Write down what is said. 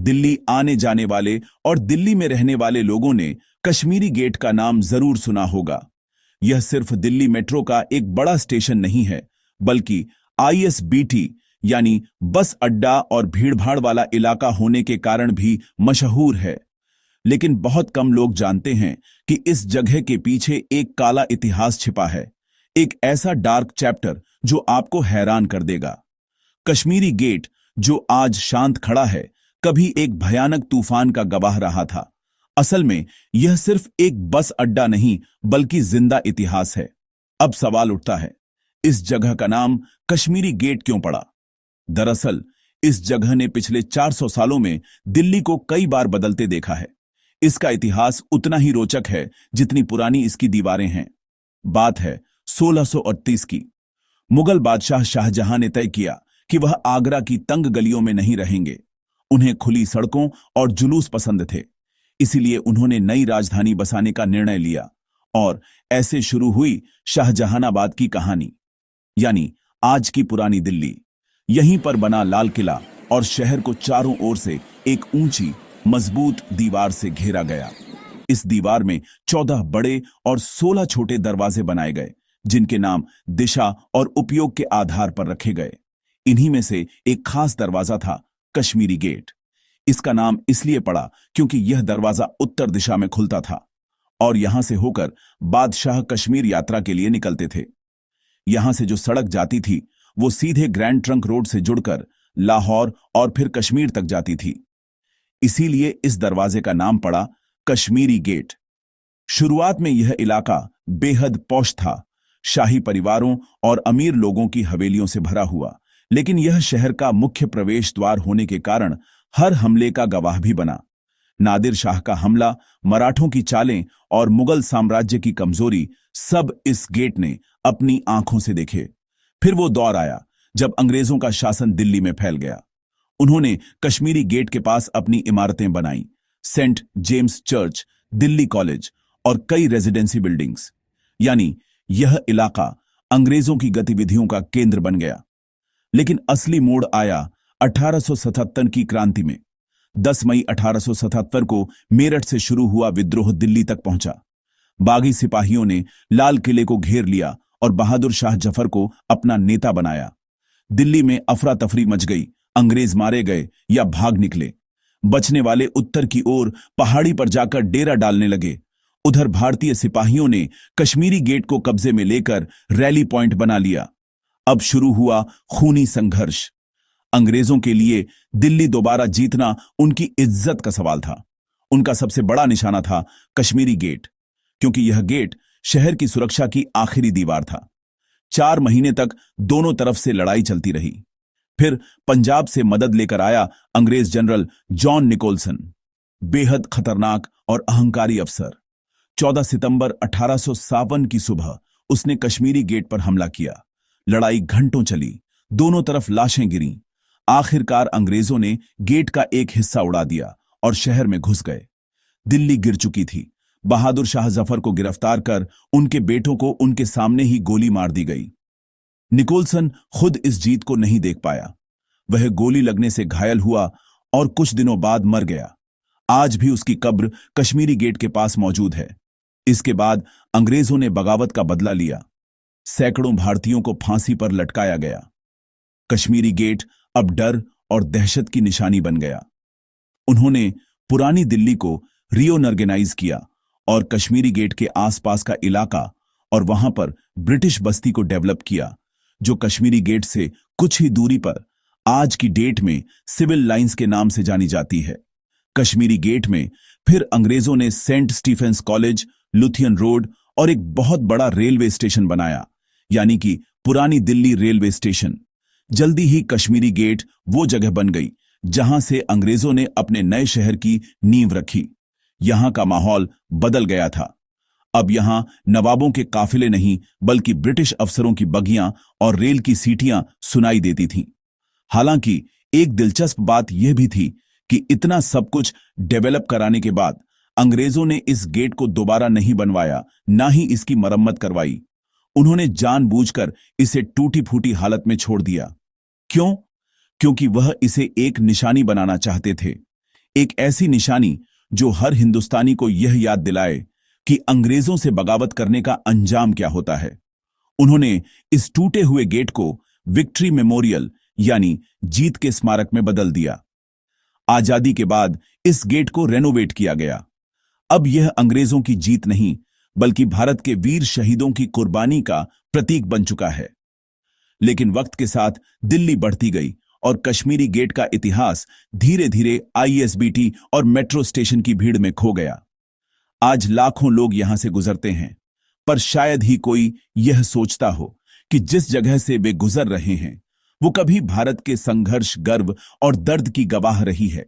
दिल्ली आने जाने वाले और दिल्ली में रहने वाले लोगों ने कश्मीरी गेट का नाम जरूर सुना होगा। यह सिर्फ दिल्ली मेट्रो का एक बड़ा स्टेशन नहीं है, बल्कि आईएसबीटी यानी बस अड्डा और भीड़भाड़ वाला इलाका होने के कारण भी मशहूर है। लेकिन बहुत कम लोग जानते हैं कि इस जगह के पीछे एक काला इतिहास छिपा है, एक ऐसा डार्क चैप्टर जो आपको हैरान कर देगा। कश्मीरी गेट, जो आज शांत खड़ा है, कभी एक भयानक तूफान का गवाह रहा था। असल में यह सिर्फ एक बस अड्डा नहीं, बल्कि जिंदा इतिहास है। अब सवाल उठता है, इस जगह का नाम कश्मीरी गेट क्यों पड़ा? दरअसल इस जगह ने पिछले 400 सालों में दिल्ली को कई बार बदलते देखा है। इसका इतिहास उतना ही रोचक है जितनी पुरानी इसकी दीवारें हैं। बात है 1638 की। मुगल बादशाह शाहजहां ने तय किया कि वह आगरा की तंग गलियों में नहीं रहेंगे। उन्हें खुली सड़कों और जुलूस पसंद थे। इसीलिए उन्होंने नई राजधानी बसाने का निर्णय लिया और ऐसे शुरू हुई शाहजहानाबाद की कहानी, यानी आज की पुरानी दिल्ली। यहीं पर बना लाल किला और शहर को चारों ओर से एक ऊंची मजबूत दीवार से घेरा गया। इस दीवार में 14 बड़े और 16 छोटे दरवाजे बनाए गए, जिनके नाम दिशा और उपयोग के आधार पर रखे गए। इन्हीं में से एक खास दरवाजा था कश्मीरी गेट। इसका नाम इसलिए पड़ा क्योंकि यह दरवाजा उत्तर दिशा में खुलता था और यहां से होकर बादशाह कश्मीर यात्रा के लिए निकलते थे। यहां से जो सड़क जाती थी वो सीधे ग्रैंड ट्रंक रोड से जुड़कर लाहौर और फिर कश्मीर तक जाती थी। इसीलिए इस दरवाजे का नाम पड़ा कश्मीरी गेट। शुरुआत में यह इलाका बेहद पौष था, शाही परिवारों और अमीर लोगों की हवेलियों से भरा हुआ। लेकिन यह शहर का मुख्य प्रवेश द्वार होने के कारण हर हमले का गवाह भी बना। नादिर शाह का हमला, मराठों की चालें और मुगल साम्राज्य की कमजोरी, सब इस गेट ने अपनी आंखों से देखे। फिर वो दौर आया जब अंग्रेजों का शासन दिल्ली में फैल गया। उन्होंने कश्मीरी गेट के पास अपनी इमारतें बनाई, saint James church, Delhi college और कई रेजिडेंसी बिल्डिंग्स। यानी यह इलाका अंग्रेजों की गतिविधियों का केंद्र बन गया। लेकिन असली मोड़ आया 1877 की क्रांति में। 10 मई 1877 को मेरठ से शुरू हुआ विद्रोह दिल्ली तक पहुंचा। बागी सिपाहियों ने लाल किले को घेर लिया और बहादुर शाह जफर को अपना नेता बनाया। दिल्ली में अफरा तफरी मच गई, अंग्रेज मारे गए या भाग निकले। बचने वाले उत्तर की ओर पहाड़ी पर जाकर डेरा डालने लगे। उधर भारतीय सिपाहियों ने कश्मीरी गेट को कब्जे में लेकर रैली पॉइंट बना लिया। अब शुरू हुआ खूनी संघर्ष। अंग्रेजों के लिए दिल्ली दोबारा जीतना उनकी इज्जत का सवाल था। उनका सबसे बड़ा निशाना था कश्मीरी गेट, क्योंकि यह गेट शहर की सुरक्षा की आखिरी दीवार था। 4 महीने तक दोनों तरफ से लड़ाई चलती रही। फिर पंजाब से मदद लेकर आया अंग्रेज जनरल जॉन निकोलसन, बेहद खतरनाक और अहंकारी अफसर। 14 सितंबर 1857 की सुबह उसने कश्मीरी गेट पर हमला किया। लड़ाई घंटों चली, दोनों तरफ लाशें गिरीं। आखिरकार अंग्रेजों ने गेट का एक हिस्सा उड़ा दिया और शहर में घुस गए। दिल्ली गिर चुकी थी। बहादुर शाह जफर को गिरफ्तार कर उनके बेटों को उनके सामने ही गोली मार दी गई। निकोलसन खुद इस जीत को नहीं देख पाया। वह गोली लगने से घायल हुआ और कुछ दिनों बाद मर गया। आज भी उसकी कब्र कश्मीरी गेट के पास मौजूद है। इसके बाद अंग्रेजों ने बगावत का बदला लिया। सैकड़ों भारतीयों को फांसी पर लटकाया गया। कश्मीरी गेट अब डर और दहशत की निशानी बन गया। उन्होंने पुरानी दिल्ली को रीओर्गेनाइज किया और कश्मीरी गेट के आसपास का इलाका और वहां पर ब्रिटिश बस्ती को डेवलप किया, जो कश्मीरी गेट से कुछ ही दूरी पर आज की डेट में सिविल लाइंस के नाम से जानी जाती है। कश्मीरी गेट में फिर अंग्रेजों ने सेंट स्टीफेंस कॉलेज, लुथियन रोड और एक बहुत बड़ा रेलवे स्टेशन बनाया, यानी कि पुरानी दिल्ली रेलवे स्टेशन। जल्दी ही कश्मीरी गेट वो जगह बन गई जहां से अंग्रेजों ने अपने नए शहर की नींव रखी। यहां का माहौल बदल गया था। अब यहां नवाबों के काफिले नहीं, बल्कि ब्रिटिश अफसरों की बगियां और रेल की सीटियां सुनाई देती थीं। हालांकि एक दिलचस्प बात यह भी थी कि इतना सब कुछ डेवलप कराने के बाद अंग्रेजों ने इस गेट को दोबारा नहीं बनवाया, ना ही इसकी मरम्मत करवाई। उन्होंने जानबूझकर इसे टूटी फूटी हालत में छोड़ दिया। क्यों? क्योंकि वह इसे एक निशानी बनाना चाहते थे, एक ऐसी निशानी जो हर हिंदुस्तानी को यह याद दिलाए कि अंग्रेजों से बगावत करने का अंजाम क्या होता है। उन्होंने इस टूटे हुए गेट को विक्ट्री मेमोरियल यानी जीत के स्मारक में बदल दिया। आजादी के बाद इस गेट को रेनोवेट किया गया। अब यह अंग्रेजों की जीत नहीं, बल्कि भारत के वीर शहीदों की कुर्बानी का प्रतीक बन चुका है। लेकिन वक्त के साथ दिल्ली बढ़ती गई और कश्मीरी गेट का इतिहास धीरे धीरे आईएसबीटी और मेट्रो स्टेशन की भीड़ में खो गया। आज लाखों लोग यहां से गुजरते हैं, पर शायद ही कोई यह सोचता हो कि जिस जगह से वे गुजर रहे हैं वो कभी भारत के संघर्ष, गर्व और दर्द की गवाह रही है।